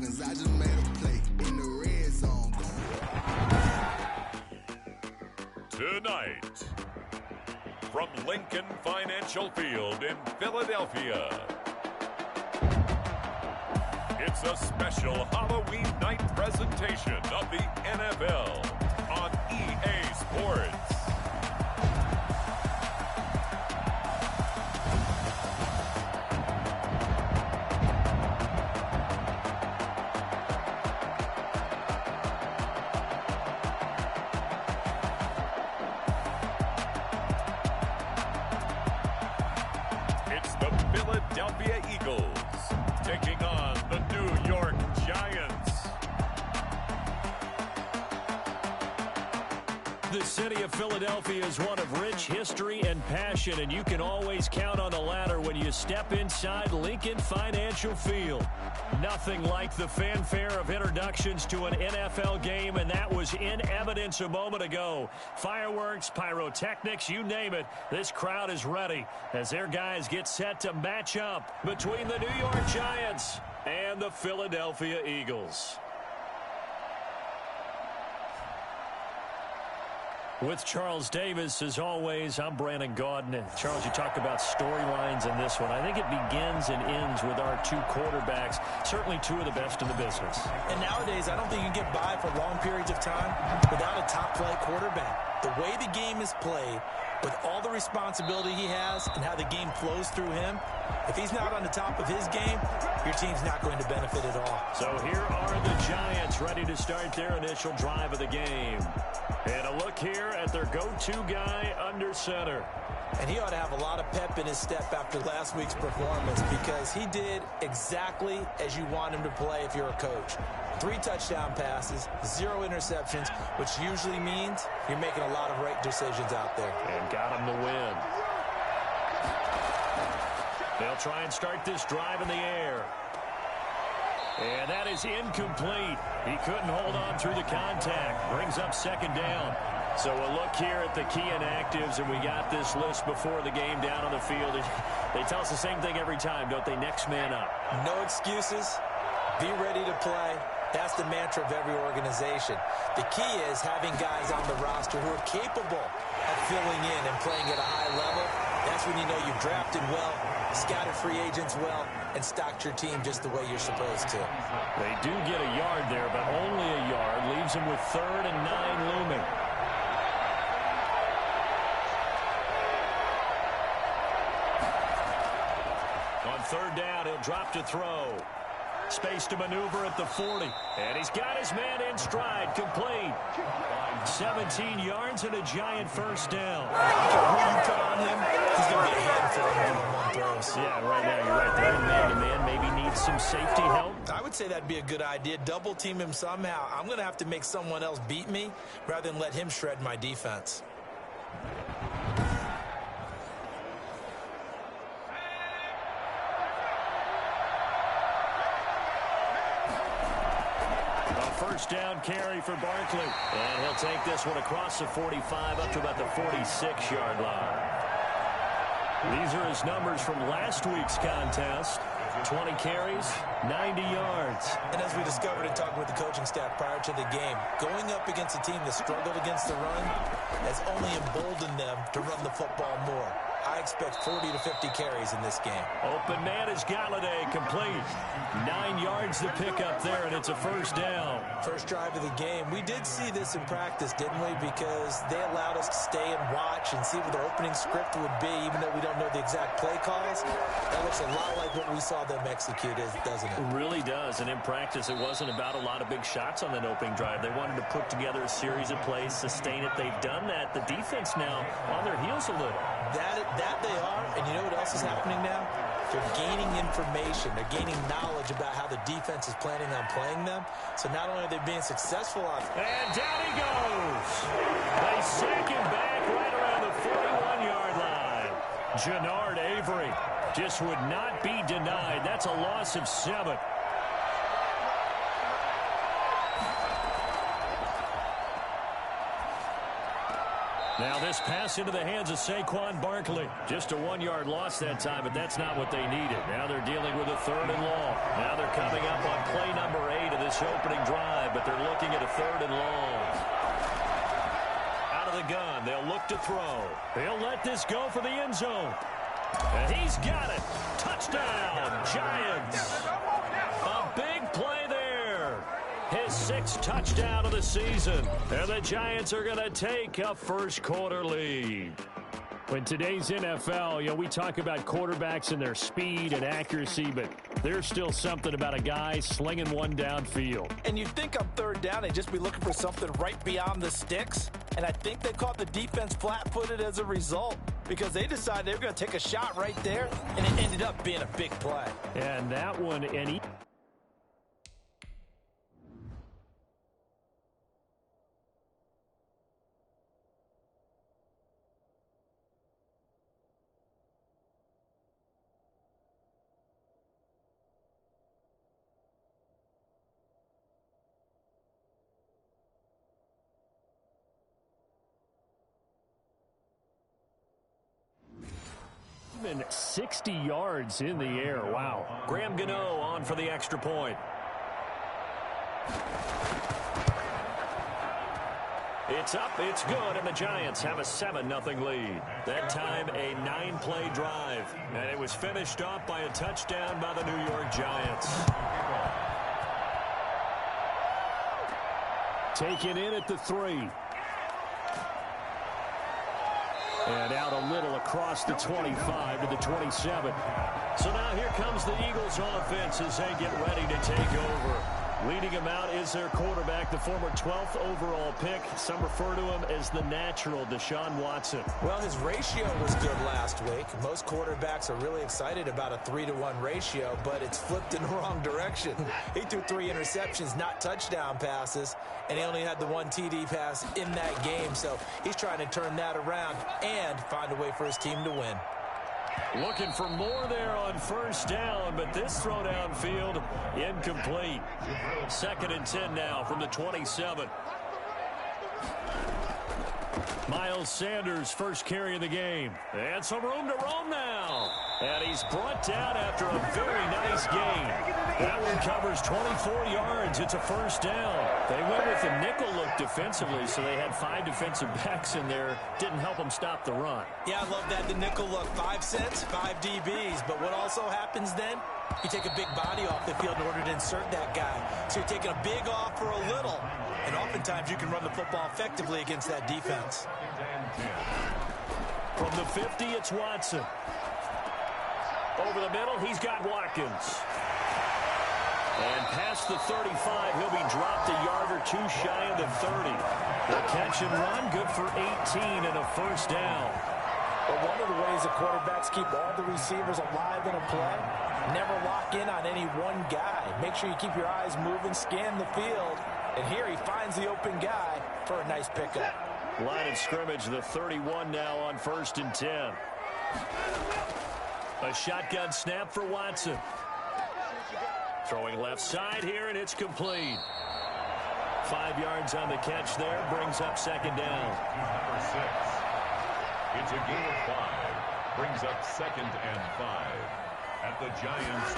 business. I just made a play in the red zone. Tonight, from Lincoln Financial Field in Philadelphia, it's a special Halloween night presentation of the NFL on EA Sports. It's the Philadelphia Eagles taking on the New York Giants. The city of Philadelphia is one of rich history and passion, and you can always count on the latter when you step inside Lincoln Financial Field. Nothing like the fanfare of introductions to an NFL game, and that was in evidence a moment ago. Fireworks, pyrotechnics, you name it, this crowd is ready as their guys get set to match up between the New York Giants and the Philadelphia Eagles. With Charles Davis, as always, I'm Brandon Gaudin. And Charles, you talk about storylines in this one. I think it begins and ends with our two quarterbacks, certainly two of the best in the business. And nowadays, I don't think you can get by for long periods of time without a top-flight quarterback. The way the game is played, with all the responsibility he has and how the game flows through him, if he's not on the top of his game, your team's not going to benefit at all. So here are the Giants ready to start their initial drive of the game. And a look here at their go-to guy under center. And he ought to have a lot of pep in his step after last week's performance because he did exactly as you want him to play if you're a coach. 3 touchdown passes, 0 interceptions, which usually means you're making a lot of right decisions out there. And got him to win. They'll try and start this drive in the air. And that is incomplete. He couldn't hold on through the contact. Brings up second down. So a look here at the key inactives, and we got this list before the game down on the field. They tell us the same thing every time, don't they? Next man up. No excuses. Be ready to play. That's the mantra of every organization. The key is having guys on the roster who are capable of filling in and playing at a high level. That's when you know you've drafted well, scouted free agents well, and stocked your team just the way you're supposed to. They do get a yard there, but only a yard. Leaves them with 3rd and 9 looming. On 3rd down, he'll drop to throw. Space to maneuver at the 40. And he's got his man in stride, complete. 17 yards and a Giant first down. Who you put on him, he's going to be a handful of one-on-one throws. Yeah, right now, you're right. They're man-to-man, maybe needs some safety help. I would say that'd be a good idea. Double team him somehow. I'm going to have to make someone else beat me rather than let him shred my defense. First down carry for Barkley. And he'll take this one across the 45 up to about the 46-yard line. These are his numbers from last week's contest. 20 carries, 90 yards. And as we discovered in talking with the coaching staff prior to the game, going up against a team that struggled against the run has only emboldened them to run the football more. I expect 40 to 50 carries in this game. Open man is Galladay, complete. 9 yards to pick up there, and it's a first down. First drive of the game. We did see this in practice, didn't we? Because they allowed us to stay and watch and see what the opening script would be, even though we don't know the exact play calls. That looks a lot like what we saw them execute, doesn't it? It really does, and in practice, it wasn't about a lot of big shots on that opening drive. They wanted to put together a series of plays, sustain it. They've done that. The defense now on their heels a little. That they are, and you know what else is happening now? They're gaining information. They're gaining knowledge about how the defense is planning on playing them. So not only are they being successful on it. And down he goes. They sack him back right around the 41-yard line. Jannard Avery just would not be denied. That's a loss of 7. Now this pass into the hands of Saquon Barkley. Just a 1-yard loss that time, but that's not what they needed. Now they're dealing with a 3rd and long. Now they're coming up on play number 8. Giants' opening drive, but they're looking at a 3rd and long. Out of the gun, they'll look to throw. He'll let this go for the end zone. And he's got it. Touchdown, Giants. A big play there. His 6th touchdown of the season. And the Giants are going to take a first-quarter lead. In today's NFL, we talk about quarterbacks and their speed and accuracy, but there's still something about a guy slinging one downfield. And you'd think on 3rd down, they'd just be looking for something right beyond the sticks. And I think they caught the defense flat-footed as a result because they decided they were going to take a shot right there, and it ended up being a big play. And that one, even 60 yards in the air. Wow. Graham Gano on for the extra point. It's up, it's good, and the Giants have a 7-0 lead. That time, a 9-play drive. And it was finished off by a touchdown by the New York Giants. Taken in at the 3. And out a little across the 25 to the 27. So now here comes the Eagles offense as they get ready to take over. Leading them out is their quarterback, the former 12th overall pick. Some refer to him as the natural, Deshaun Watson. Well, his ratio was good last week. Most quarterbacks are really excited about a 3-to-1 ratio, but it's flipped in the wrong direction. He threw 3 interceptions, not touchdown passes, and he only had the 1 TD pass in that game. So he's trying to turn that around and find a way for his team to win. Looking for more there on 1st down, but this throw downfield incomplete. 2nd and 10 now from the 27. Miles Sanders, first carry of the game. And some room to roam now. And he's brought down after a very nice gain. That one covers 24 yards. It's a 1st down. They went with the nickel look defensively, so they had 5 defensive backs in there. Didn't help them stop the run. Yeah, I love that, the nickel look. 5 cents, 5 DBs. But what also happens then, you take a big body off the field in order to insert that guy. So you're taking a big off for a little. And oftentimes you can run the football effectively against that defense. From the 50, it's Watson. Over the middle, he's got Watkins. And past the 35, he'll be dropped a yard or 2 shy of the 30. The catch and run, good for 18 and a 1st down. But one of the ways the quarterbacks keep all the receivers alive in a play, never lock in on any one guy. Make sure you keep your eyes moving, scan the field. And here he finds the open guy for a nice pickup. Line of scrimmage, the 31 now on 1st and 10. A shotgun snap for Watson. Throwing left side here, and it's complete. 5 yards on the catch there, brings up 2nd down. Number 6. It's a gain of 5. Brings up 2nd and 5. At the Giants'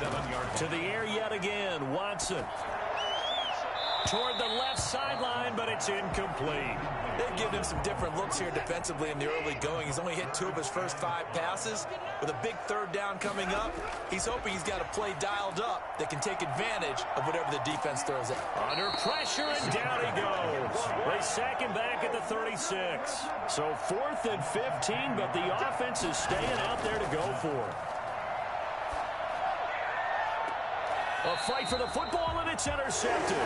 27-yard line. To the air yet again, Watson. Toward the left sideline, but it's incomplete. They've given him some different looks here defensively in the early going. He's only hit 2 of his first 5 passes. With a big 3rd down coming up, he's hoping he's got a play dialed up that can take advantage of whatever the defense throws at. Under pressure, and down he goes. They sack him back at the 36. So 4th and 15, but the offense is staying out there to go for it. A fight for the football, and it's intercepted.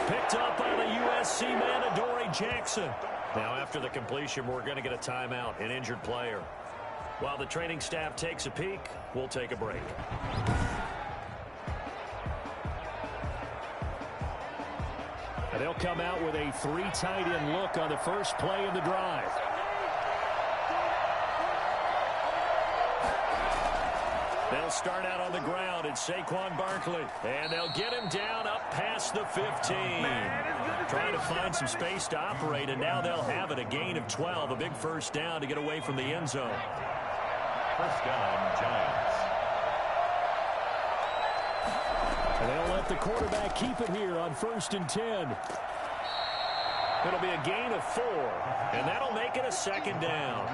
Picked up by the USC man, Adoree Jackson. Now, after the completion, we're going to get a timeout, an injured player. While the training staff takes a peek, we'll take a break. And they'll come out with a 3 tight end look on the first play of the drive. They'll start out on the ground. It's Saquon Barkley. And they'll get him down up past the 15. Trying to find some space to operate, and now they'll have it. A gain of 12, a big 1st down to get away from the end zone. 1st down, Giants. And they'll let the quarterback keep it here on 1st and 10. It'll be a gain of 4, and that'll make it a 2nd down.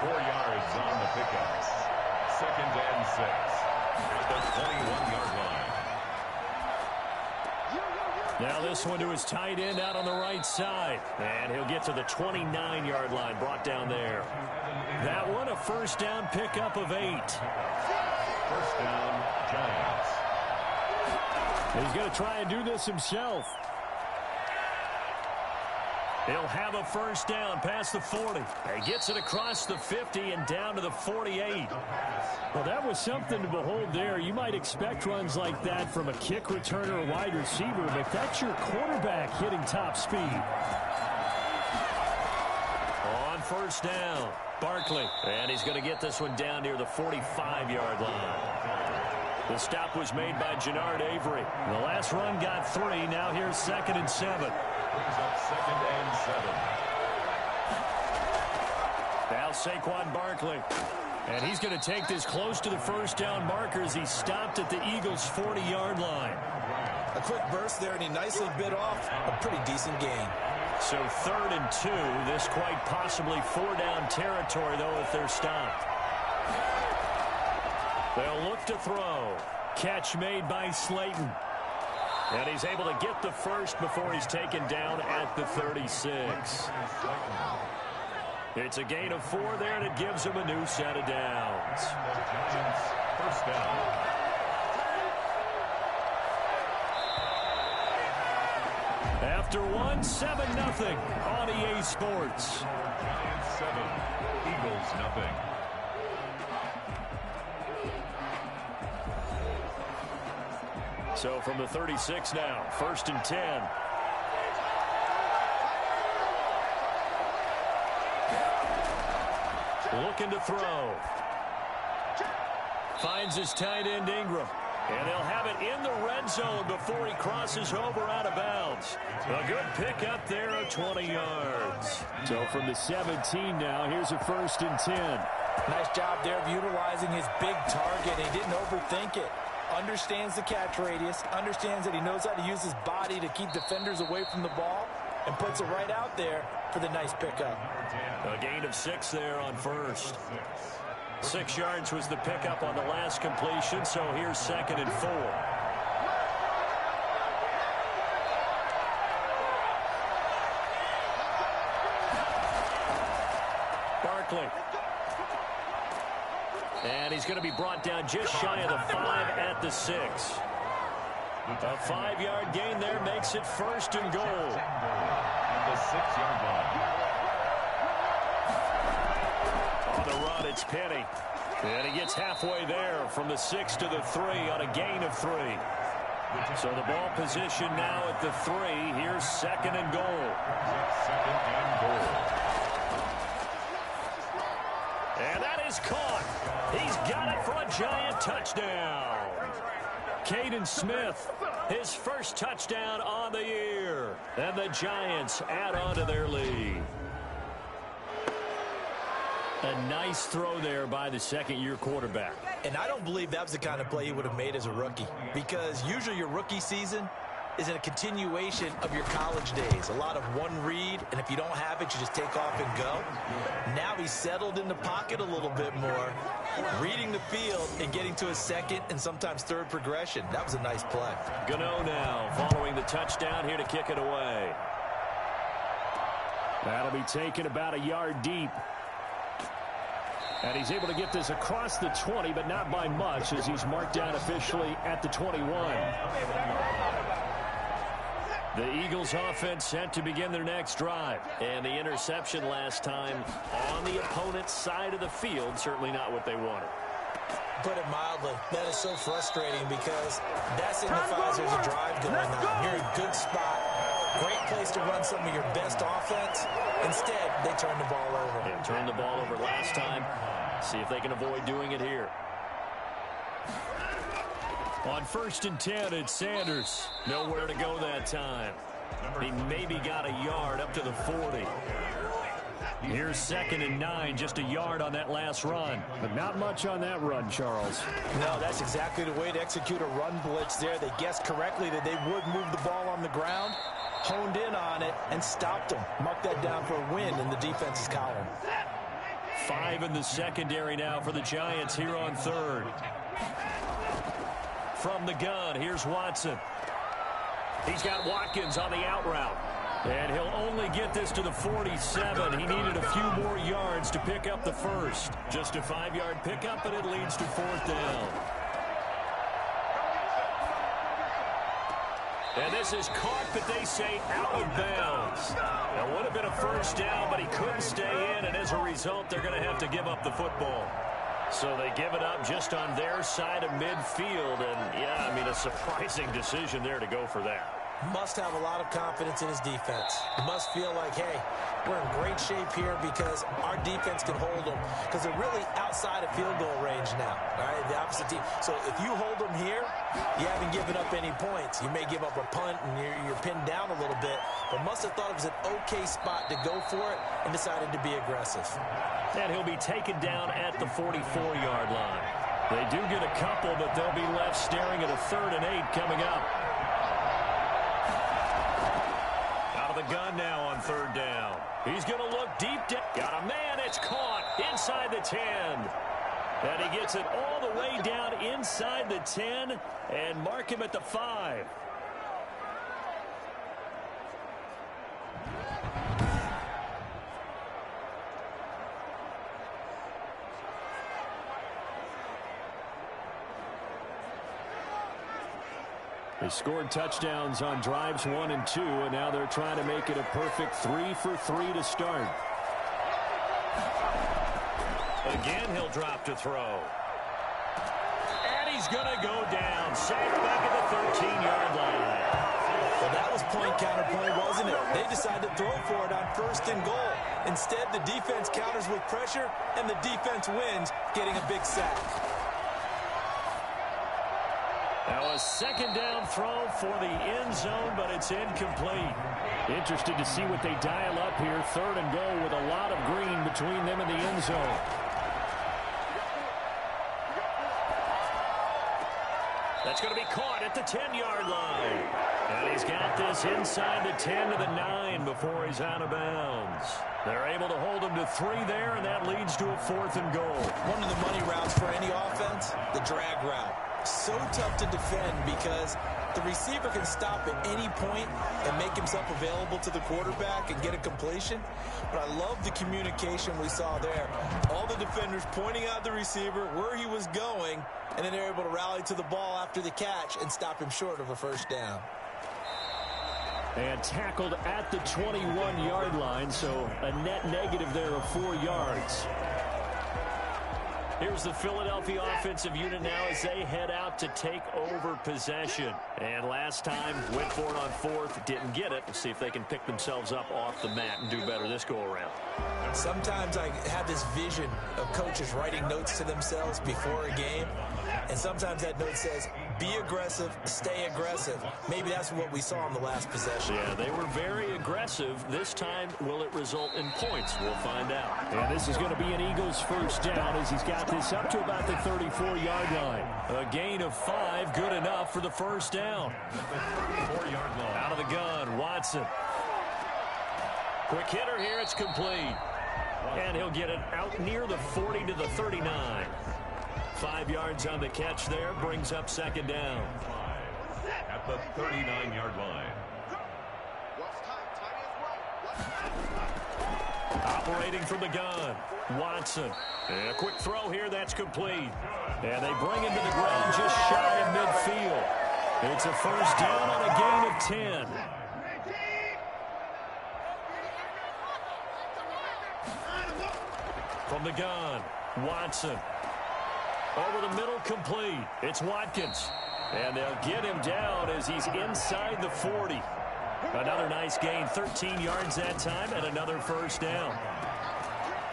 4 yards on the pickup. 2nd and 6 at the 21-yard line. Now this one to his tight end out on the right side. And he'll get to the 29-yard line, brought down there. That one a 1st down pickup of 8. 1st down, Giants. He's going to try and do this himself. He'll have a 1st down past the 40. He gets it across the 50 and down to the 48. Well, that was something to behold there. You might expect runs like that from a kick returner or wide receiver, but that's your quarterback hitting top speed. On 1st down, Barkley. And he's going to get this one down near the 45-yard line. The stop was made by Jannard Avery. The last run got 3. Now here's 2nd and 7. Brings up 2nd and 7. Now Saquon Barkley. And he's going to take this close to the 1st down marker as he stopped at the Eagles' 40-yard line. A quick burst there, and he nicely bit off a pretty decent gain. So 3rd and 2. This quite possibly 4-down territory, though, if they're stopped. They'll look to throw. Catch made by Slayton. And he's able to get the first before he's taken down at the 36. It's a gain of 4 there, and it gives him a new set of downs. 1st down. After 1, 7-0 on EA Sports. Giants 7, Eagles nothing. So from the 36 now, 1st and 10. Looking to throw. Finds his tight end Ingram. And they'll have it in the red zone before he crosses over out of bounds. A good pick up there of 20 yards. So from the 17 now, here's a 1st and 10. Nice job there of utilizing his big target. He didn't overthink it. Understands the catch radius. Understands that he knows how to use his body to keep defenders away from the ball. And puts it right out there for the nice pickup. A gain of 6 there on 1st. 6 yards was the pickup on the last completion, so here's 2nd and 4. Barkley. And he's going to be brought down just shy of the 5 at the 6. A 5-yard gain there makes it 1st and goal. At the 6-yard line. On the run, it's Penny. And he gets halfway there from the 6 to the 3 on a gain of 3. So the ball position now at the 3. Here's 2nd and goal. 2nd and goal. And that is caught. He's got it for a Giant touchdown. Caden Smith, his first touchdown on the year. And the Giants add on to their lead. A nice throw there by the second-year quarterback. And I don't believe that was the kind of play he would have made as a rookie. Because usually your rookie season is a continuation of your college days. A lot of one read, and if you don't have it, you just take off and go. Now he's settled in the pocket a little bit more, reading the field and getting to his 2nd and sometimes 3rd progression. That was a nice play. Gano now following the touchdown here to kick it away. That'll be taken about a yard deep. And he's able to get this across the 20, but not by much, as he's marked down officially at the 21. The Eagles offense set to begin their next drive. And the interception last time on the opponent's side of the field, certainly not what they wanted. Put it mildly, that is so frustrating because that signifies there's a drive going on. You're in a good spot. Great place to run some of your best offense. Instead, they turn the ball over. Yeah, turned the ball over last time. See if they can avoid doing it here. On 1st and 10, it's Sanders. Nowhere to go that time. He maybe got a yard up to the 40. Here's 2nd and 9, just a yard on that last run. But not much on that run, Charles. No, that's exactly the way to execute a run blitz there. They guessed correctly that they would move the ball on the ground, honed in on it, and stopped them. Mark that down for a win in the defense's column. 5 in the secondary now for the Giants here on 3rd. From the gun, here's Watson. He's got Watkins on the out route. And he'll only get this to the 47. He needed a few more yards to pick up the first. Just a 5-yard pickup, and it leads to 4th down. And this is caught, but they say out of bounds. Now, would have been a first down, but he couldn't stay in, and as a result, they're going to have to give up the football. So they give it up just on their side of midfield, and, yeah, I mean, a surprising decision there to go for that. Must have a lot of confidence in his defense. Must feel like, hey, we're in great shape here because our defense can hold them. Because they're really outside of field goal range now, all right, the opposite team. So if you hold them here, you haven't given up any points. You may give up a punt and you're pinned down a little bit, but must have thought it was an okay spot to go for it and decided to be aggressive. And he'll be taken down at the 44-yard line. They do get a couple, but they'll be left staring at a 3rd and 8 coming up. The gun now on 3rd down. He's going to look deep down. Got a man. It's caught inside the 10. And he gets it all the way down inside the 10 and mark him at the 5. They scored touchdowns on drives 1 and 2, and now they're trying to make it a perfect 3 for 3 to start. Again, he'll drop to throw. And he's going to go down. Sacked back at the 13-yard line. Well, that was point counterpoint, wasn't it? They decided to throw for it on 1st and goal. Instead, the defense counters with pressure, and the defense wins, getting a big sack. Now a 2nd down throw for the end zone, but it's incomplete. Interested to see what they dial up here. 3rd and goal with a lot of green between them and the end zone. That's going to be caught at the 10-yard line. And he's got this inside the 10 to the 9 before he's out of bounds. They're able to hold him to 3 there, and that leads to a 4th and goal. One of the money routes for any offense, the drag route. So tough to defend because the receiver can stop at any point and make himself available to the quarterback and get a completion. But I love the communication we saw there. All the defenders pointing out the receiver where he was going, and then they're able to rally to the ball after the catch and stop him short of a first down. And tackled at the 21-yard line, so a net negative there of 4 yards. Here's the Philadelphia offensive unit now as they head out to take over possession. And last time, went for it on 4th, didn't get it. Let's see if they can pick themselves up off the mat and do better this go-around. Sometimes I have this vision of coaches writing notes to themselves before a game. And sometimes that note says, be aggressive, stay aggressive. Maybe that's what we saw on the last possession. Yeah, they were very aggressive. This time, will it result in points? We'll find out. And this is going to be an Eagles first down as he's got this up to about the 34-yard line. A gain of 5, good enough for the first down. 4-yard line. Out of the gun, Watson. Quick hitter here, it's complete. And he'll get it out near the 40 to the 39. 5 yards on the catch there, brings up 2nd down. At the 39-yard line. Operating from the gun, Watson. And a quick throw here, that's complete. And they bring him to the ground just shy of midfield. It's a first down on a gain of 10. From the gun, Watson. Over the middle, complete. It's Watkins. And they'll get him down as he's inside the 40. Another nice gain, 13 yards that time, and another first down.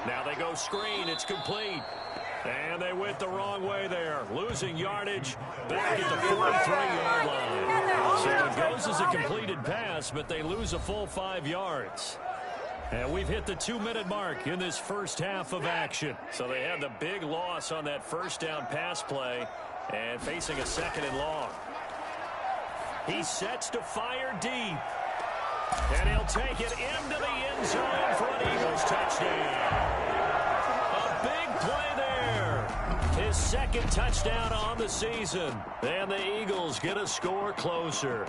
Now they go screen. It's complete. And they went the wrong way there. Losing yardage back at the 43-yard line. So it goes as a completed pass, but they lose a full 5 yards. And we've hit the 2-minute mark in this first half of action. So they had the big loss on that first down pass play and facing a 2nd and long. He sets to fire deep. And he'll take it into the end zone for an Eagles touchdown. A big play there. His 2nd touchdown on the season. And the Eagles get a score closer.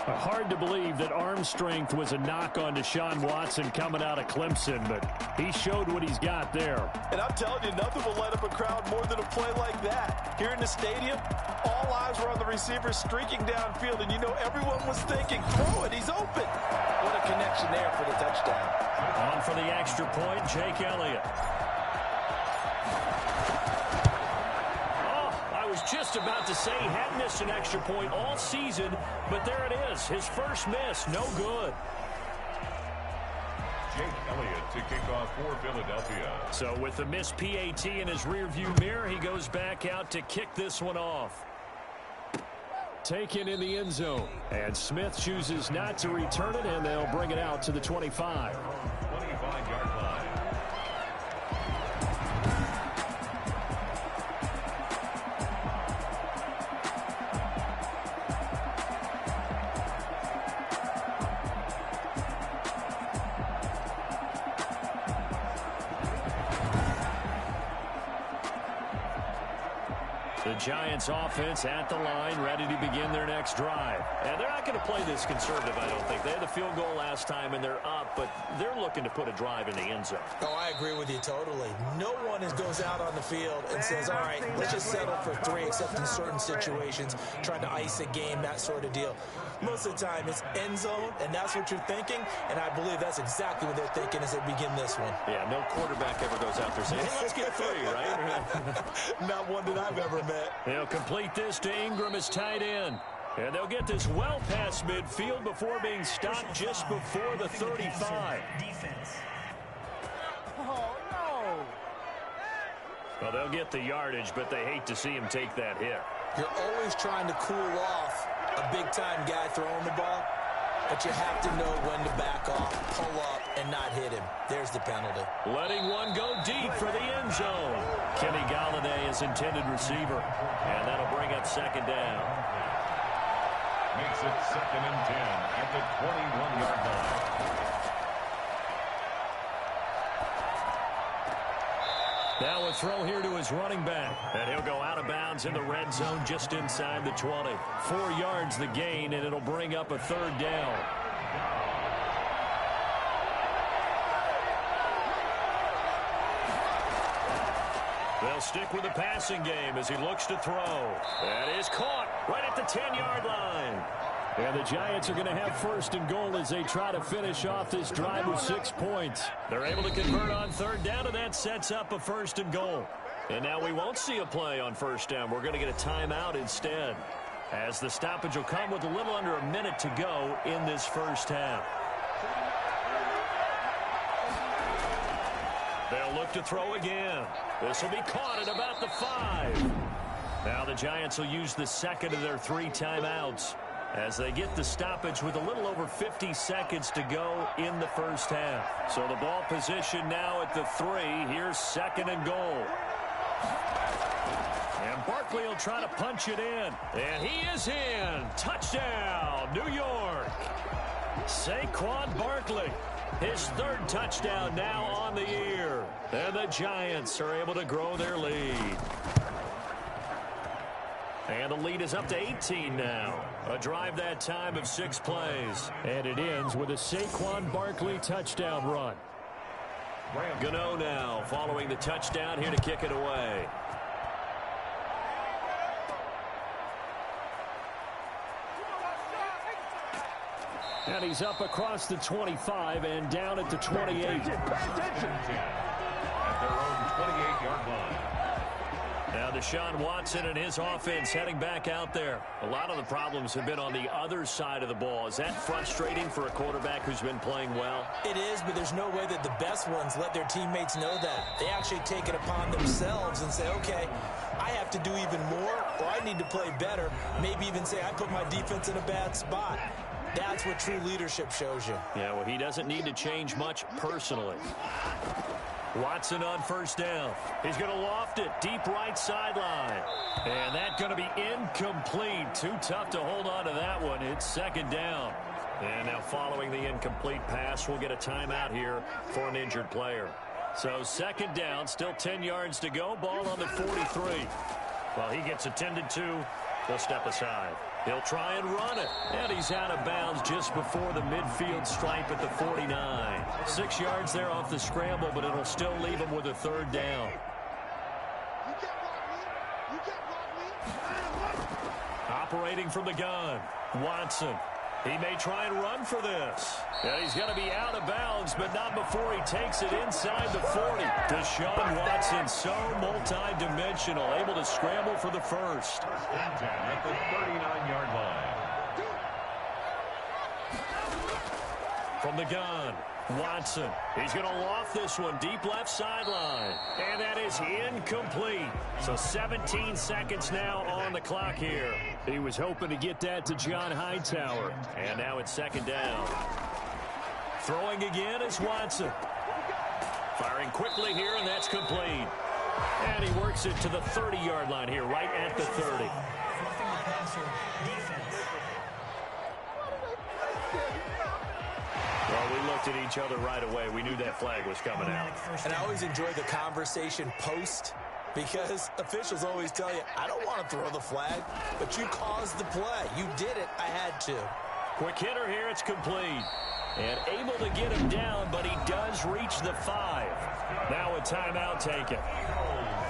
Hard to believe that arm strength was a knock on Deshaun Watson coming out of Clemson, but he showed what he's got there. And I'm telling you, nothing will light up a crowd more than a play like that. Here in the stadium, all eyes were on the receiver streaking downfield, and you know everyone was thinking, throw it, he's open. What a connection there for the touchdown. On for the extra point, Jake Elliott. Just about to say he had missed an extra point all season, but there it is. His first miss, no good. Jake Elliott to kick off for Philadelphia. So with the missed PAT in his rearview mirror, he goes back out to kick this one off. Taken in the end zone, and Smith chooses not to return it, and they'll bring it out to the 25. 25-yard line. The Giants offense at the line, ready to begin their next drive. And they're not going to play this conservative, I don't think. They had the field goal last time, and they're up, but they're looking to put a drive in the end zone. Oh, I agree with you totally. No one goes out on the field and says, all right, let's just settle for 3, except in certain situations, trying to ice a game, that sort of deal. Most of the time, it's end zone, and that's what you're thinking, and I believe that's exactly what they're thinking as they begin this one. Yeah, no quarterback ever goes out there saying, hey, let's get 3, right? Not one that I've ever met. They'll complete this to Ingram as tight end. And they'll get this well past midfield before being stopped just before the 35. Oh, no. Well, they'll get the yardage, but they hate to see him take that hit. You're always trying to cool off a big-time guy throwing the ball, but you have to know when to back off, pull up, and not hit him. There's the penalty. Letting one go deep for the end zone. Kenny Galladay is intended receiver, and that'll bring up 2nd down. Makes it 2nd and 10 at the 21-yard line. Now a throw here to his running back. And he'll go out of bounds in the red zone just inside the 20. 4 yards the gain, and it'll bring up a 3rd down. They'll stick with the passing game as he looks to throw. That is caught right at the 10-yard line. And the Giants are going to have 1st and goal as they try to finish off this drive with 6 points. They're able to convert on 3rd down, and that sets up a 1st and goal. And now we won't see a play on 1st down. We're going to get a timeout instead, as the stoppage will come with a little under a minute to go in this first half. They'll look to throw again. This will be caught at about the 5. Now the Giants will use the 2nd of their 3 timeouts as they get the stoppage with a little over 50 seconds to go in the first half. So the ball position now at the 3. Here's 2nd and goal. And Barkley will try to punch it in. And he is in. Touchdown, New York. Saquon Barkley. His 3rd touchdown now on the year. And the Giants are able to grow their lead. And the lead is up to 18 now. A drive that time of 6 plays. And it ends with a Saquon Barkley touchdown run. Gano now following the touchdown here to kick it away. And he's up across the 25 and down at the 28. At their own 28-yard line. Now Deshaun Watson and his offense heading back out there. A lot of the problems have been on the other side of the ball. Is that frustrating for a quarterback who's been playing well? It is, but there's no way that the best ones let their teammates know that. They actually take it upon themselves and say, okay, I have to do even more, or I need to play better. Maybe even say I put my defense in a bad spot. That's what true leadership shows you. Yeah, well, he doesn't need to change much personally. Watson on first down. He's going to loft it deep right sideline. And that's going to be incomplete. Too tough to hold on to that one. It's second down. And now following the incomplete pass, we'll get a timeout here for an injured player. So second down, still 10 yards to go. Ball on the 43. Well, he gets attended to. He'll step aside. He'll try and run it. And he's out of bounds just before the midfield stripe at the 49. 6 yards there off the scramble, but it'll still leave him with a third down. Operating from the gun, Watson. He may try and run for this. And he's going to be out of bounds, but not before he takes it inside the 40. Deshaun Watson, so multi-dimensional, able to scramble for the first. At the 39-yard line. From the gun, Watson. He's going to loft this one deep left sideline. And that is incomplete. So 17 seconds now on the clock here. He was hoping to get that to John Hightower. And now it's second down. Throwing again is Watson. Firing quickly here, and that's complete. And he works it to the 30-yard line here, right at the 30. Well, we looked at each other right away. We knew that flag was coming out. And I always enjoy the conversation post, because officials always tell you, I don't want to throw the flag, but you caused the play. You did it. I had to. Quick hitter here. It's complete. And able to get him down, but he does reach the 5. Now a timeout taken.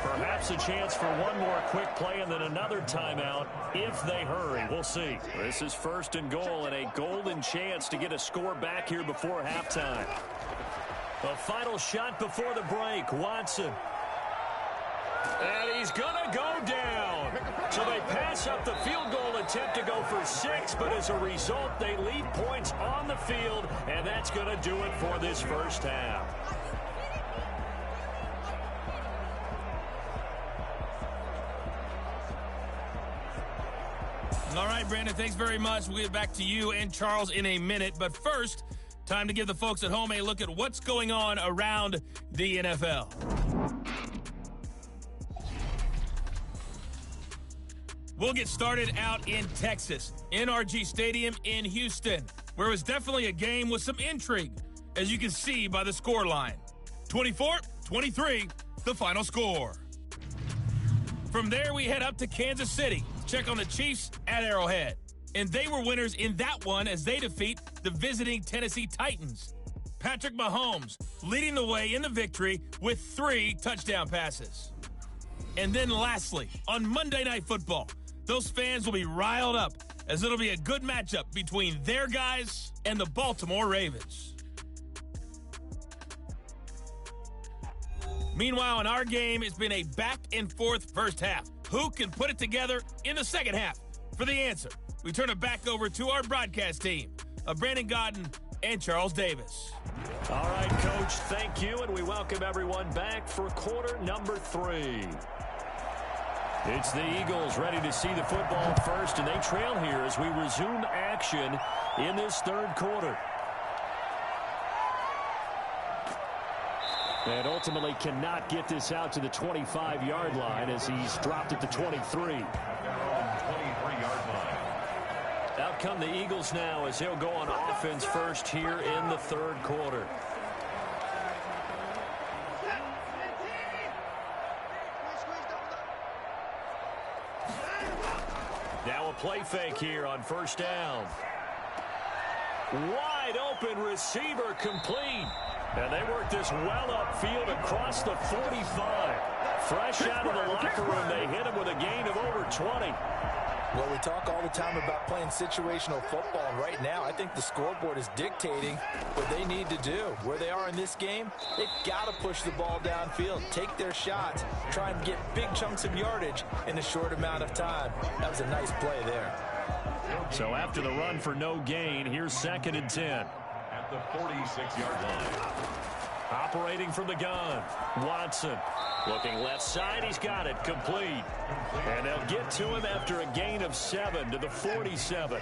Perhaps a chance for one more quick play and then another timeout if they hurry. We'll see. This is first and goal and a golden chance to get a score back here before halftime. A final shot before the break. Watson. And he's going to go down. So they pass up the field goal attempt to go for 6, but as a result, they leave points on the field, and that's going to do it for this first half. All right, Brandon, thanks very much. We'll get back to you and Charles in a minute. But first, time to give the folks at home a look at what's going on around the NFL. We'll get started out in Texas, NRG Stadium in Houston, where it was definitely a game with some intrigue, as you can see by the score line. 24-23, the final score. From there, we head up to Kansas City to check on the Chiefs at Arrowhead. And they were winners in that one as they defeat the visiting Tennessee Titans. Patrick Mahomes leading the way in the victory with 3 touchdown passes. And then lastly, on Monday Night Football, those fans will be riled up as it'll be a good matchup between their guys and the Baltimore Ravens. Meanwhile, in our game, it's been a back-and-forth first half. Who can put it together in the second half? For the answer, we turn it back over to our broadcast team of Brandon Godden and Charles Davis. All right, Coach, thank you, and we welcome everyone back for quarter number 3. It's the Eagles ready to see the football first, and they trail here as we resume action in this third quarter. And ultimately cannot get this out to the 25-yard line as he's dropped at the 23. 23-yard line. Out come the Eagles now as they'll go on offense first here in the third quarter. Now a play fake here on first down. Wide open receiver complete. And they work this well upfield across the 45. Fresh out of the locker room, they hit him with a gain of over 20. Well, we talk all the time about playing situational football, and right now I think the scoreboard is dictating what they need to do. Where they are in this game, they've got to push the ball downfield, take their shots, try and get big chunks of yardage in a short amount of time. That was a nice play there. So after the run for no gain, here's 2nd and 10. At the 46-yard line. Operating from the gun, Watson. Looking left side, he's got it, complete. And they'll get to him after a gain of 7 to the 47.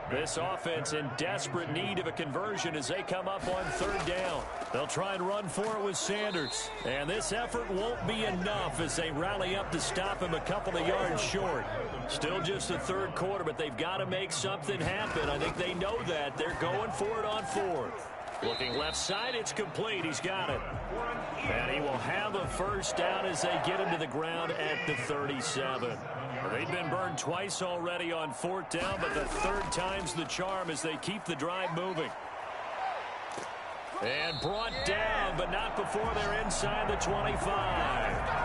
This offense in desperate need of a conversion as they come up on third down. They'll try and run for it with Sanders. And this effort won't be enough as they rally up to stop him a couple of yards short. Still just the third quarter, but they've got to make something happen. I think they know that. They're going for it on fourth. Looking left side, it's complete. He's got it. And he will have a first down as they get him to the ground at the 37. They've been burned twice already on fourth down, but the third time's the charm as they keep the drive moving. And brought down, but not before they're inside the 25.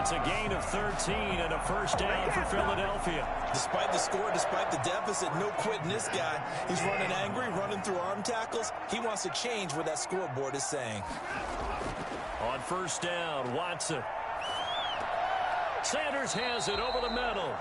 It's a gain of 13 and a first down for Philadelphia. Despite the score, despite the deficit, no quitting this guy. He's running angry, running through arm tackles. He wants to change what that scoreboard is saying. On first down, Watson. Sanders has it over the middle.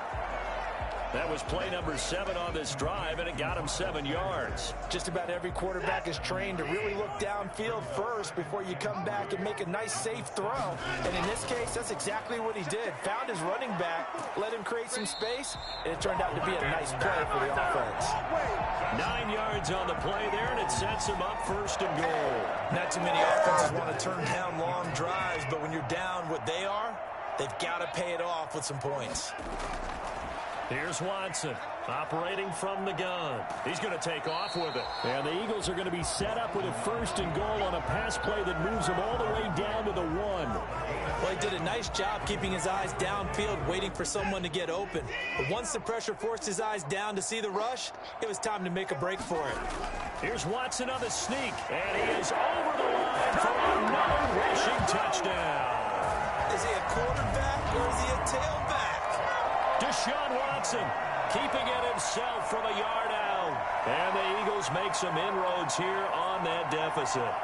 That was play number 7 on this drive, and it got him 7 yards. Just about every quarterback is trained to really look downfield first before you come back and make a nice, safe throw. And in this case, that's exactly what he did. Found his running back, let him create some space, and it turned out to be a nice play for the offense. 9 yards on the play there, and it sets him up first and goal. Not too many offenses want to turn down long drives, but when you're down what they are, they've got to pay it off with some points. Here's Watson, operating from the gun. He's going to take off with it. And the Eagles are going to be set up with a first and goal on a pass play that moves them all the way down to the 1. Well, he did a nice job keeping his eyes downfield, waiting for someone to get open. But once the pressure forced his eyes down to see the rush, it was time to make a break for it. Here's Watson on the sneak, and he is over the line for another rushing touchdown. Is he a quarterback or is he a tailback? Deshaun Watson keeping it himself from a yard out. And the Eagles make some inroads here on that deficit.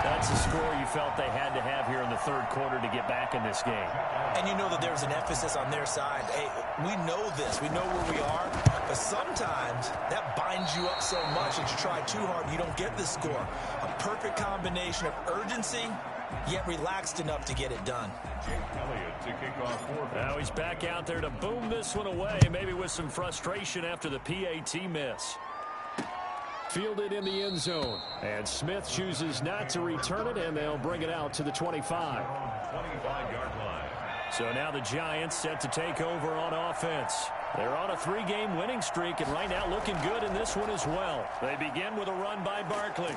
That's the score you felt they had to have here in the third quarter to get back in this game. And you know that there's an emphasis on their side. Hey, we know this. We know where we are. But sometimes that binds you up so much that you try too hard and you don't get the score. A perfect combination of urgency, yet relaxed enough to get it done. Now he's back out there to boom this one away, maybe with some frustration after the PAT miss. Fielded in the end zone. And Smith chooses not to return it, and they'll bring it out to the 25. 25-yard line. So now the Giants set to take over on offense. They're on a 3-game winning streak, and right now looking good in this one as well. They begin with a run by Barkley.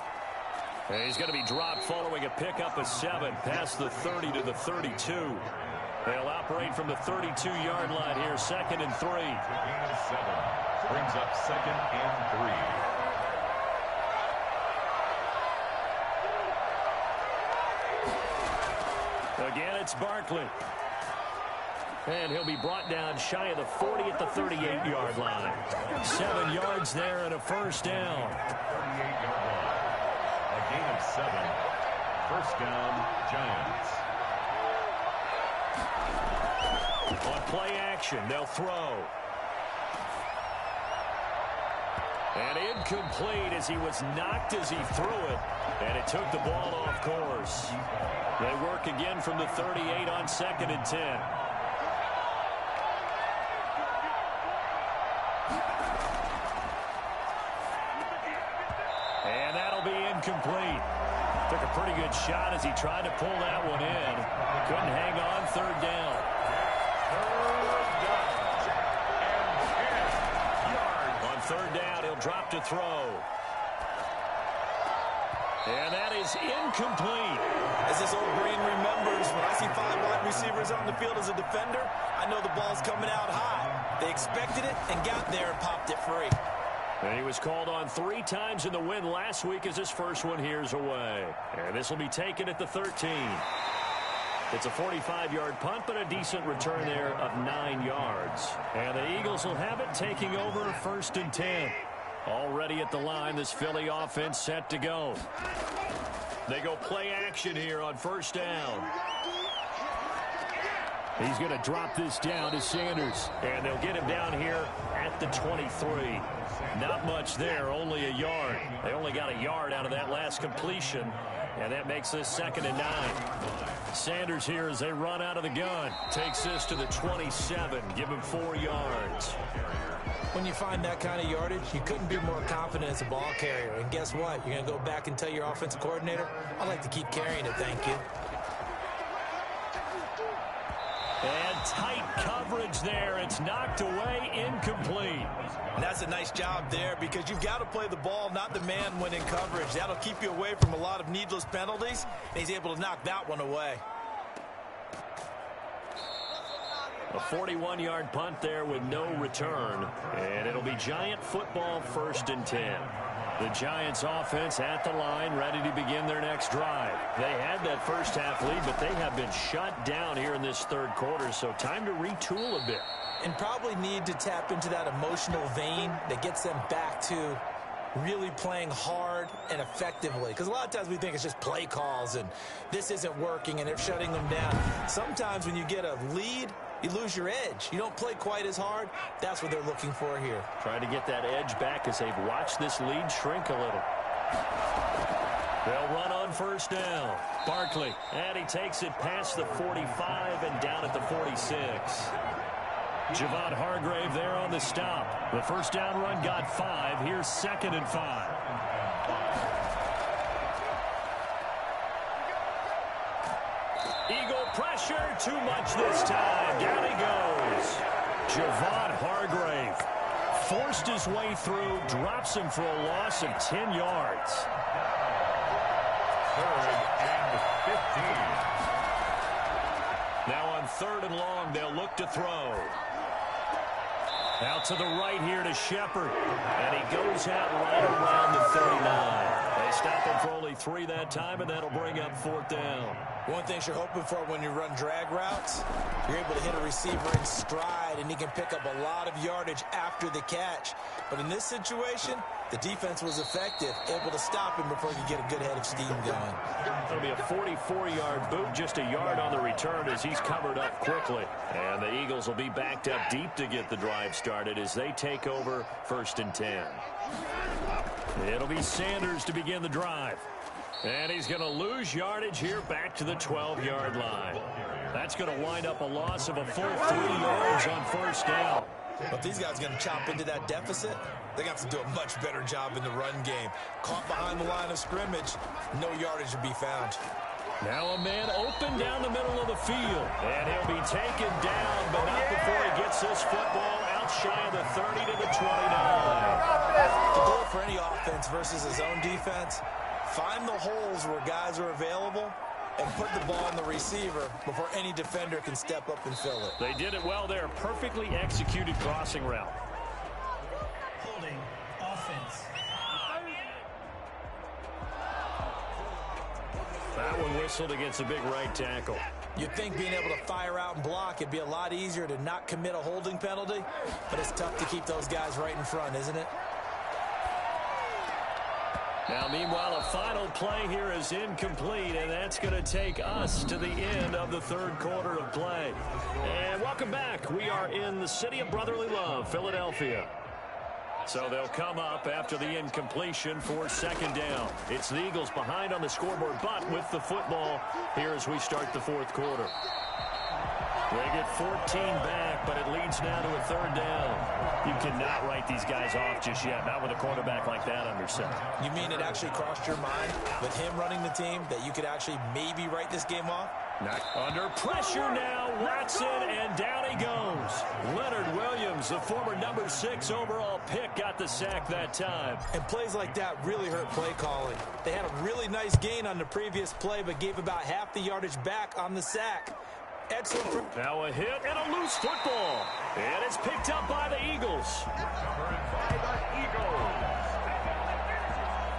And he's going to be dropped following a pickup of 7 past the 30 to the 32. They'll operate from the 32-yard line here, 2nd and 3. Gain of 7 brings up 2nd and 3. Again, it's Barkley. And he'll be brought down shy of the 40 at the 38-yard line. 7 yards there and a first down. 38-yard line. A gain of 7. First down, Giants. On play action, they'll throw. And incomplete as he was knocked as he threw it. And it took the ball off course. They work again from the 38 on 2nd and 10. And that'll be incomplete. Took a pretty good shot as he tried to pull that one in. Couldn't hang on, 3rd down. On 3rd down, he'll drop to throw. And that is incomplete. As this old brain remembers, when I see 5 wide receivers on the field as a defender, I know the ball's coming out high. They expected it and got there and popped it free. And he was called on 3 times in the win last week as his first one here's away. And this will be taken at the 13. It's a 45-yard punt, but a decent return there of 9 yards. And the Eagles will have it, taking over 1st and 10. Already at the line, this Philly offense set to go. They go play action here on 1st down. He's going to drop this down to Sanders. And they'll get him down here at the 23. Not much there, only a yard. They only got a yard out of that last completion. And that makes this 2nd and 9. Sanders here as they run out of the gun. Takes this to the 27. Give him 4 yards. When you find that kind of yardage, you couldn't be more confident as a ball carrier. And guess what? You're going to go back and tell your offensive coordinator, I'd like to keep carrying it, thank you. And tight coverage there. It's knocked away, incomplete. And that's a nice job there because you've got to play the ball, not the man when in coverage. That'll keep you away from a lot of needless penalties, and he's able to knock that one away. A 41-yard punt there with no return. And it'll be Giant football, 1st and 10. The Giants offense at the line, ready to begin their next drive. They had that first half lead, but they have been shut down here in this 3rd quarter, so time to retool a bit. And probably need to tap into that emotional vein that gets them back to really playing hard and effectively. Because a lot of times we think it's just play calls and this isn't working and they're shutting them down. Sometimes when you get a lead, you lose your edge. You don't play quite as hard. That's what they're looking for here. Trying to get that edge back as they've watched this lead shrink a little. They'll run on 1st down. Barkley, and he takes it past the 45 and down at the 46. Javon Hargrave there on the stop. The 1st down run got 5. Here's 2nd and 5. Eagle pressure, too much this time. Down he goes. Javon Hargrave forced his way through, drops him for a loss of 10 yards. 3rd and 15. Now on 3rd and long, they'll look to throw. Out to the right here to Shepard. And he goes out right around the 39. They stop him for only 3 that time, and that'll bring up 4th down. One thing you're hoping for when you run drag routes, you're able to hit a receiver in stride, and he can pick up a lot of yardage after the catch. But in this situation, the defense was effective, able to stop him before you get a good head of steam going. It'll be a 44-yard boot, just a yard on the return as he's covered up quickly. And the Eagles will be backed up deep to get the drive started as they take over 1st and 10. It'll be Sanders to begin the drive. And he's going to lose yardage here back to the 12-yard line. That's going to wind up a loss of a full 3 yards on 1st down. But these guys are going to chop into that deficit. They're going to have to do a much better job in the run game. Caught behind the line of scrimmage, no yardage to be found. Now a man open down the middle of the field. And he'll be taken down, but not before he gets this football out shy of the 30 to the 29. The goal for any offense versus his own defense, find the holes where guys are available and put the ball on the receiver before any defender can step up and fill it. They did it well there. Perfectly executed crossing route. Holding offense. That one whistled against a big right tackle. You'd think being able to fire out and block, it'd be a lot easier to not commit a holding penalty, but it's tough to keep those guys right in front, isn't it? Now, meanwhile, a final play here is incomplete, and that's going to take us to the end of the 3rd quarter of play. And welcome back. We are in the city of brotherly love, Philadelphia. So they'll come up after the incompletion for 2nd down. It's the Eagles behind on the scoreboard, but with the football here as we start the 4th quarter. They get 14 back, but it leads now to a 3rd down. You cannot write these guys off just yet, not with a quarterback like that under center. You mean it actually crossed your mind with him running the team that you could actually maybe write this game off? Not under pressure now. Watson, and down he goes. Leonard Williams, the former number 6 overall pick, got the sack that time. And plays like that really hurt play calling. They had a really nice gain on the previous play, but gave about half the yardage back on the sack. Excellent. Now a hit and a loose football. And it's picked up by the Eagles.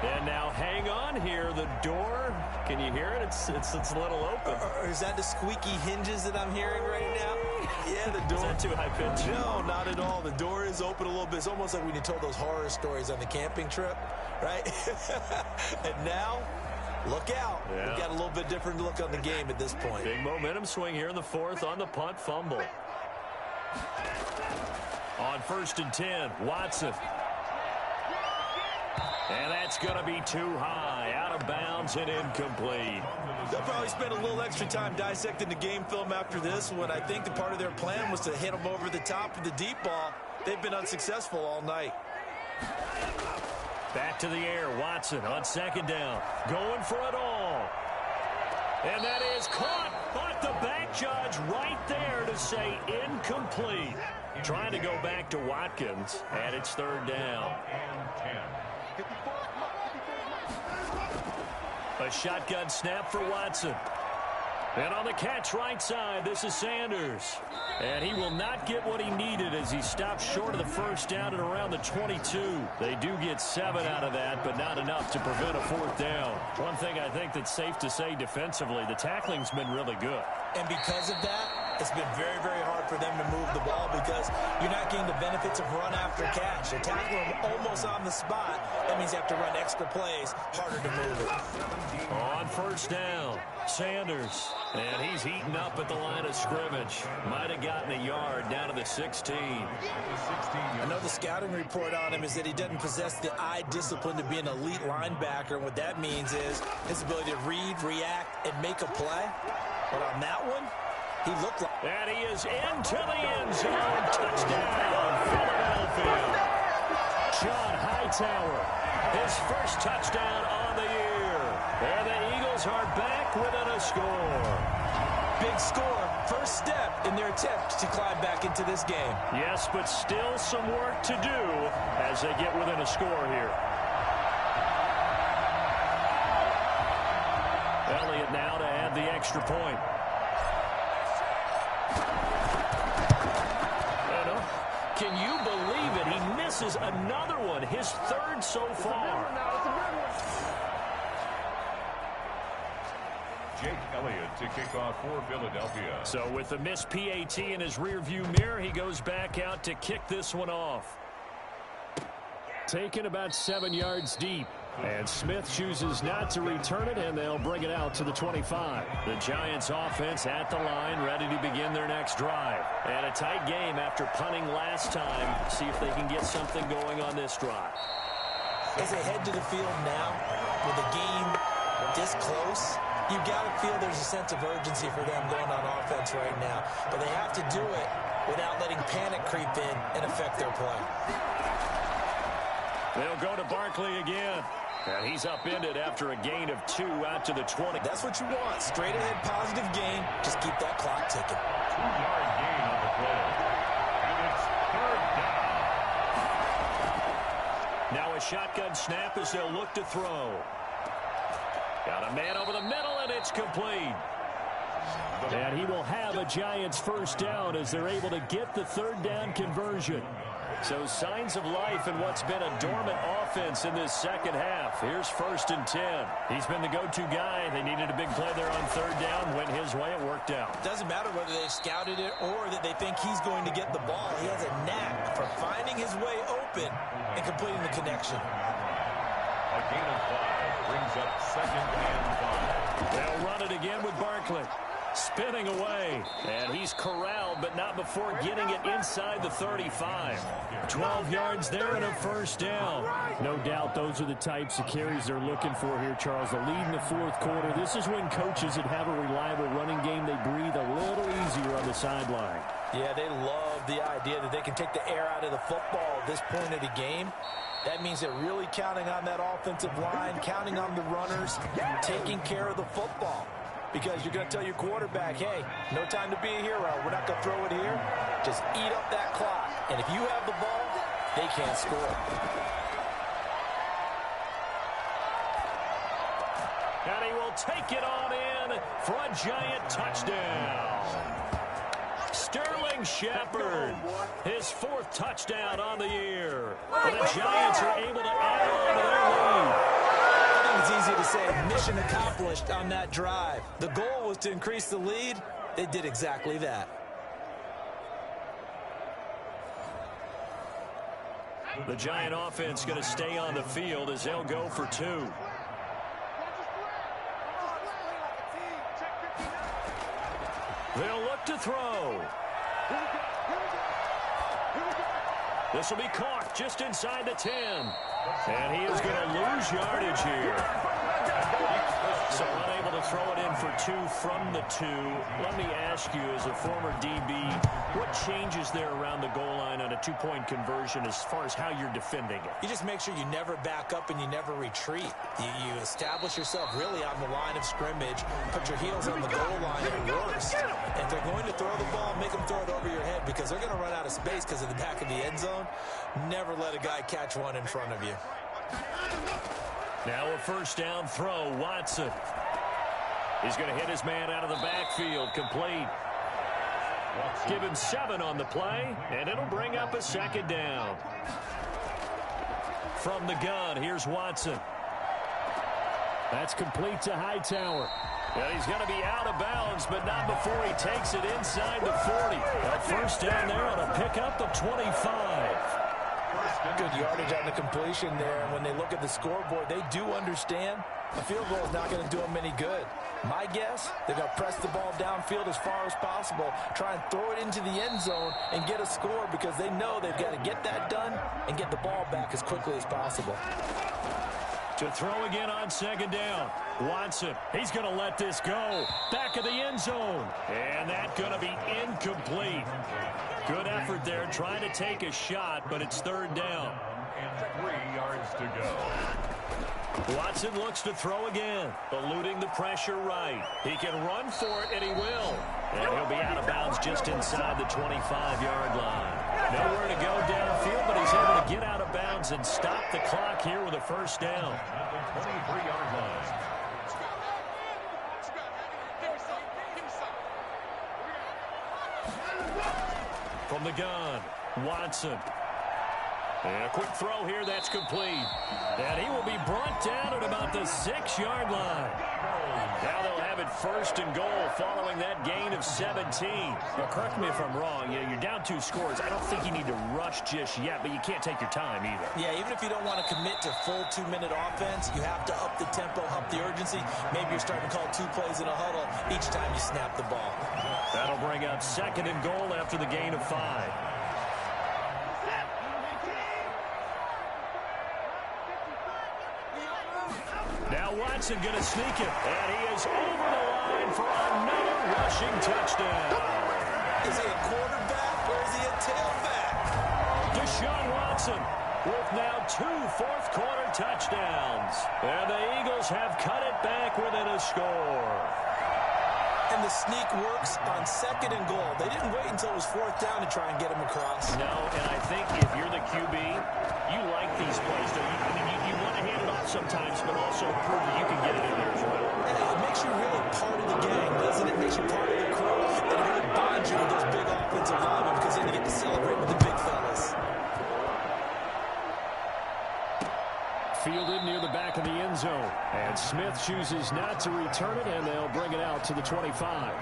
And now hang on here. The door, can you hear it? It's a little open. Is that the squeaky hinges that I'm hearing right now? Yeah, the door. Is that too high pitch? No, not at all. The door is open a little bit. It's almost like when you told those horror stories on the camping trip, right? And now, look out. Yeah. We've got a little bit different look on the game at this point. Big momentum swing here in the 4th on the punt fumble. On 1st and 10, Watson. And that's going to be too high, out of bounds and incomplete. They'll probably spend a little extra time dissecting the game film after this one. I think the part of their plan was to hit them over the top of the deep ball. They've been unsuccessful all night. Back to the air, Watson on second down, going for it all. And that is caught, but the back judge right there to say incomplete. Trying to go back to Watkins, and it's third down. A shotgun snap for Watson. And on the catch right side, this is Sanders. And he will not get what he needed as he stopped short of the first down at around the 22. They do get 7 out of that, but not enough to prevent a fourth down. One thing I think that's safe to say defensively, the tackling's been really good. And because of that, it's been very, very hard for them to move the ball because you're not getting the benefits of run after catch. They tackle them almost on the spot. That means you have to run extra plays, harder to move it. On first down, Sanders. And he's heating up at the line of scrimmage. Might have gotten a yard down to the 16. I know the scouting report on him is that he doesn't possess the eye discipline to be an elite linebacker. And what that means is his ability to read, react, and make a play. But on that one, he looked like... And he is into the end zone. Touchdown, Philadelphia. John Hightower, his first touchdown on the year. And the Eagles are back within a score. Big score. First step in their attempt to climb back into this game. Yes, but still some work to do as they get within a score here. Elliott now to add the extra point. Can you believe it? He misses another one, his third so far. Jake Elliott to kick off for Philadelphia. So with the missed PAT in his rearview mirror, he goes back out to kick this one off. Taken about 7 yards deep. And Smith chooses not to return it, and they'll bring it out to the 25. The Giants offense at the line, ready to begin their next drive. And a tight game after punting last time. See if they can get something going on this drive. As they head to the field now, with the game this close, you've got to feel there's a sense of urgency for them going on offense right now. But they have to do it without letting panic creep in and affect their play. They'll go to Barkley again. And he's upended after a gain of 2 out to the 20. That's what you want. Straight ahead, positive gain. Just keep that clock ticking. 2-yard gain on the play. And it's third down. Now a shotgun snap as they'll look to throw. Got a man over the middle, and it's complete. And he will have a Giants first down as they're able to get the third down conversion. So signs of life in what's been a dormant offense in this second half. Here's 1st and 10. He's been the go-to guy. They needed a big play there on third down. Went his way. It worked out. It doesn't matter whether they scouted it or that they think he's going to get the ball. He has a knack for finding his way open and completing the connection. A gain of 5 brings up 2nd and 5. They'll run it again with Barkley. Spinning away, and he's corralled, but not before getting it inside the 35. 12 yards there and a first down. No doubt those are the types of carries they're looking for here, Charles. The lead in the fourth quarter. This is when coaches that have a reliable running game, they breathe a little easier on the sideline. Yeah, they love the idea that they can take the air out of the football at this point of the game. That means they're really counting on that offensive line, counting on the runners, taking care of the football. Because you're going to tell your quarterback, hey, no time to be a hero. We're not going to throw it here. Just eat up that clock. And if you have the ball, they can't score. And he will take it on in for a Giant touchdown. Sterling Shepard, his 4th touchdown on the year. And the Giants are able to add on to their lead. It's easy to say mission accomplished on that drive. The goal was to increase the lead. They did exactly that. The Giant offense going to stay on the field as they'll go for 2. They'll look to throw. This will be caught just inside the 10. And he is going to lose yardage here. So unable to throw it in for 2 from the 2. Let me ask you, as a former DB, what changes there around the goal line on a 2-point conversion as far as how you're defending it? You just make sure you never back up and you never retreat. You establish yourself really on the line of scrimmage, put your heels on the goal line at worst. And if they're going to throw the ball, make them throw it over your head because they're going to run out of space because of the back of the end zone. Never let a guy catch one in front of you. Now a first down throw, Watson. He's going to hit his man out of the backfield, complete. Give him 7 on the play, and it'll bring up a second down. From the gun, here's Watson. That's complete to Hightower. And he's going to be out of bounds, but not before he takes it inside the 40. A first down there on a pickup of 25. Good yardage on the completion there. And when they look at the scoreboard, they do understand a field goal is not going to do them any good. My guess, they're going to press the ball downfield as far as possible, try and throw it into the end zone and get a score because they know they've got to get that done and get the ball back as quickly as possible. To throw again on second down. Watson, he's going to let this go. Back of the end zone. And that's going to be incomplete. Good effort there trying to take a shot, but it's third down. And 3 yards to go. Watson looks to throw again, eluding the pressure right. He can run for it, and he will. And he'll be out of bounds just inside the 25-yard line. Nowhere to go downfield, but he's able to get out of bounds and stop the clock here with a first down. At the 23-yard line. From the gun, Watson. And a quick throw here, that's complete. And he will be brought down at about the 6-yard line. Now they'll have it first and goal following that gain of 17. Now, correct me if I'm wrong. Yeah, you're down 2 scores. I don't think you need to rush just yet, but you can't take your time either. Yeah, even if you don't want to commit to full 2-minute offense, you have to up the tempo, up the urgency. Maybe you're starting to call 2 plays in a huddle each time you snap the ball. That'll bring up second and goal after the gain of 5. Now Watson going to sneak it, and he is over the line for another rushing touchdown. Is he a quarterback or is he a tailback? Deshaun Watson with now 2 fourth-quarter touchdowns. And the Eagles have cut it back within a score. And the sneak works on second and goal. They didn't wait until it was 4th down to try and get him across. No, and I think if you're the QB, you like these plays, don't you? I mean, you want to hand it off sometimes, but also prove that you can get it in there as well. Yeah, it makes you really part of the gang, doesn't it? It makes you part of the crew. And it really bonds you with those big offensive linemen because then you get to celebrate with the big fellas. Fielded near the back of the end zone. And Smith chooses not to return it, and they'll bring it out to the 25.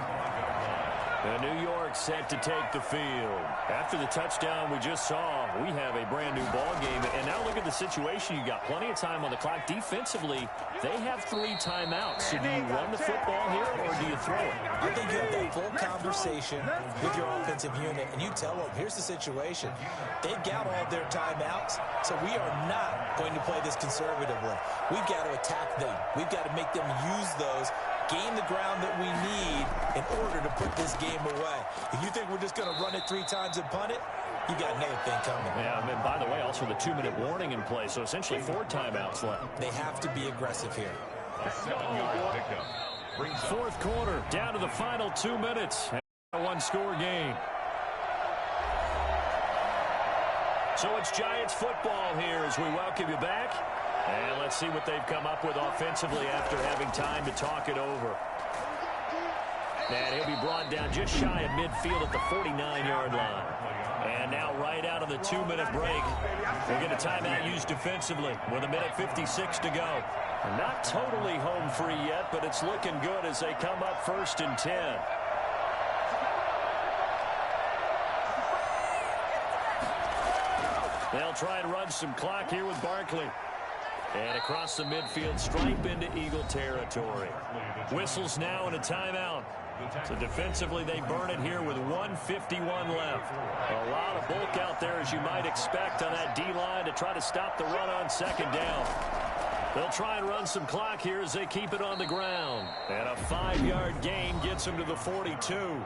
And New York set to take the field. After the touchdown we just saw, we have a brand new ball game. And now look at the situation. You got plenty of time on the clock. Defensively, they have 3 timeouts. So do you run the football here or do you throw it? I think you have that full conversation with your offensive unit, and you tell them, here's the situation. They've got all their timeouts, so we are not going to play this conservatively. We've got to attack them. We've got to make them use those, gain the ground that we need in order to put this game away. If you think we're just going to run it 3 times and punt it, you got another thing coming. Yeah, and by the way, also the 2-minute warning in play, so essentially 4 timeouts left. They have to be aggressive here. A 7-yard pickup. Fourth quarter, down to the final 2 minutes. A 1-score game. So it's Giants football here as we welcome you back. And let's see what they've come up with offensively after having time to talk it over. And he'll be brought down just shy of midfield at the 49-yard line. And now right out of the 2-minute break, we'll get a timeout used defensively with 1:56 to go. Not totally home free yet, but it's looking good as they come up 1st and 10. They'll try and run some clock here with Barkley. And across the midfield stripe into Eagle territory. Whistles now and a timeout. So defensively, they burn it here with 1:51 left. A lot of bulk out there, as you might expect, on that D-line to try to stop the run on second down. They'll try and run some clock here as they keep it on the ground. And a 5-yard gain gets them to the 42.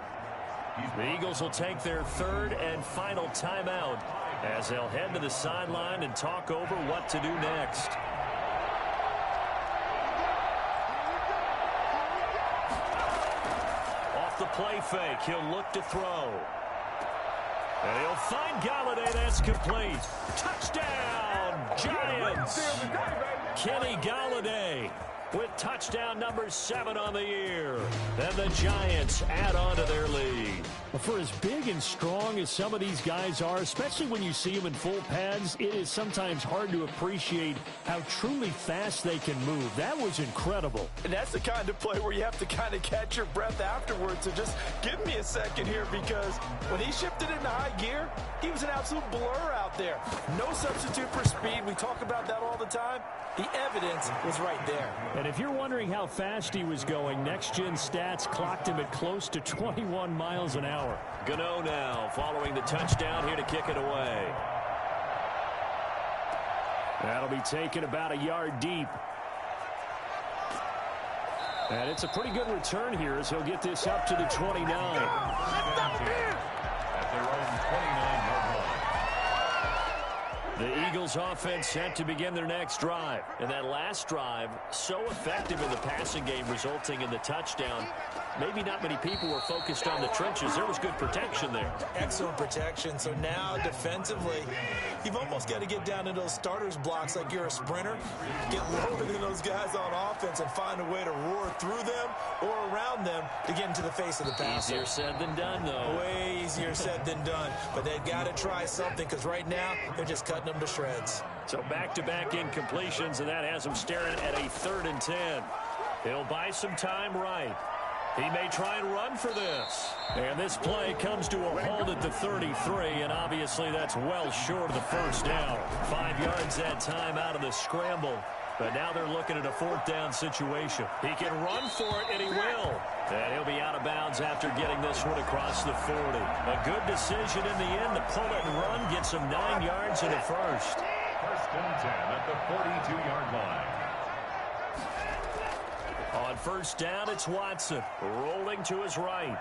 The Eagles will take their third and final timeout as they'll head to the sideline and talk over what to do next. Off the play fake, he'll look to throw. And he'll find Galladay. That's complete. Touchdown, Giants. Kenny Galladay with touchdown number 7 on the year. And the Giants add on to their lead. For as big and strong as some of these guys are, especially when you see them in full pads, it is sometimes hard to appreciate how truly fast they can move. That was incredible. And that's the kind of play where you have to kind of catch your breath afterwards. So just give me a second here, because when he shifted into high gear, he was an absolute blur out there. No substitute for speed. We talk about that all the time. The evidence was right there. And if you're wondering how fast he was going, next-gen stats clocked him at close to 21 miles an hour. Gano now following the touchdown here to kick it away. That'll be taken about a yard deep. And it's a pretty good return here as he'll get this up to the 29. At their own 29-yard line. The Eagles offense set to begin their next drive. And that last drive, so effective in the passing game, resulting in the touchdown. Maybe not many people were focused on the trenches. There was good protection there. Excellent protection. So now defensively, you've almost got to get down to those starters blocks like you're a sprinter. Get lower than those guys on offense and find a way to roar through them or around them to get into the face of the passer. Easier said than done, though. Way easier said than done. But they've got to try something, because right now they're just cutting them to shreds. So back-to-back incompletions, and that has them staring at a 3rd and 10. He'll buy some time right. He may try and run for this. And this play comes to a halt at the 33, and obviously that's well short of the first down. 5 yards that time out of the scramble. But now they're looking at a 4th down situation. He can run for it, and he will. And he'll be out of bounds after getting this one across the 40. A good decision in the end to pull it and run, get some 9 yards and a first. 1st and 10 at the 42-yard line. On 1st down, it's Watson rolling to his right.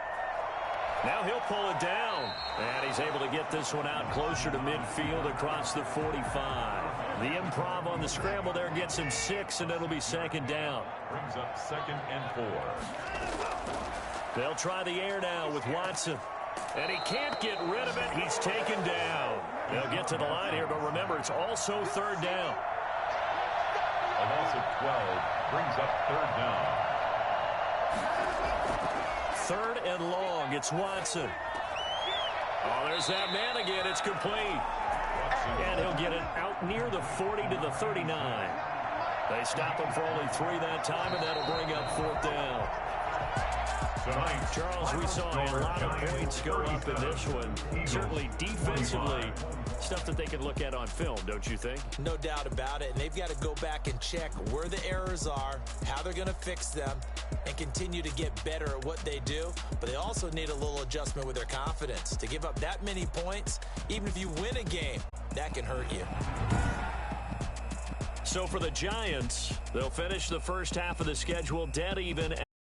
Now he'll pull it down. And he's able to get this one out closer to midfield across the 45. The improv on the scramble there gets him 6, and it'll be 2nd down. Brings up 2nd and 4. They'll try the air now with Watson. And he can't get rid of it. He's taken down. They'll get to the line here, but remember, it's also 3rd down. A loss of 12 brings up 3rd down. 3rd and long. It's Watson. Oh, there's that man again. It's complete. And he'll get it out near the 40 to the 39. They stop him for only 3 that time, and that'll bring up 4th down. Charles, we saw a lot of points go up in this one. Certainly defensively, stuff that they can look at on film, don't you think? No doubt about it. And they've got to go back and check where the errors are, how they're going to fix them, and continue to get better at what they do. But they also need a little adjustment with their confidence. To give up that many points, even if you win a game, that can hurt you. So for the Giants, they'll finish the first half of the schedule dead even.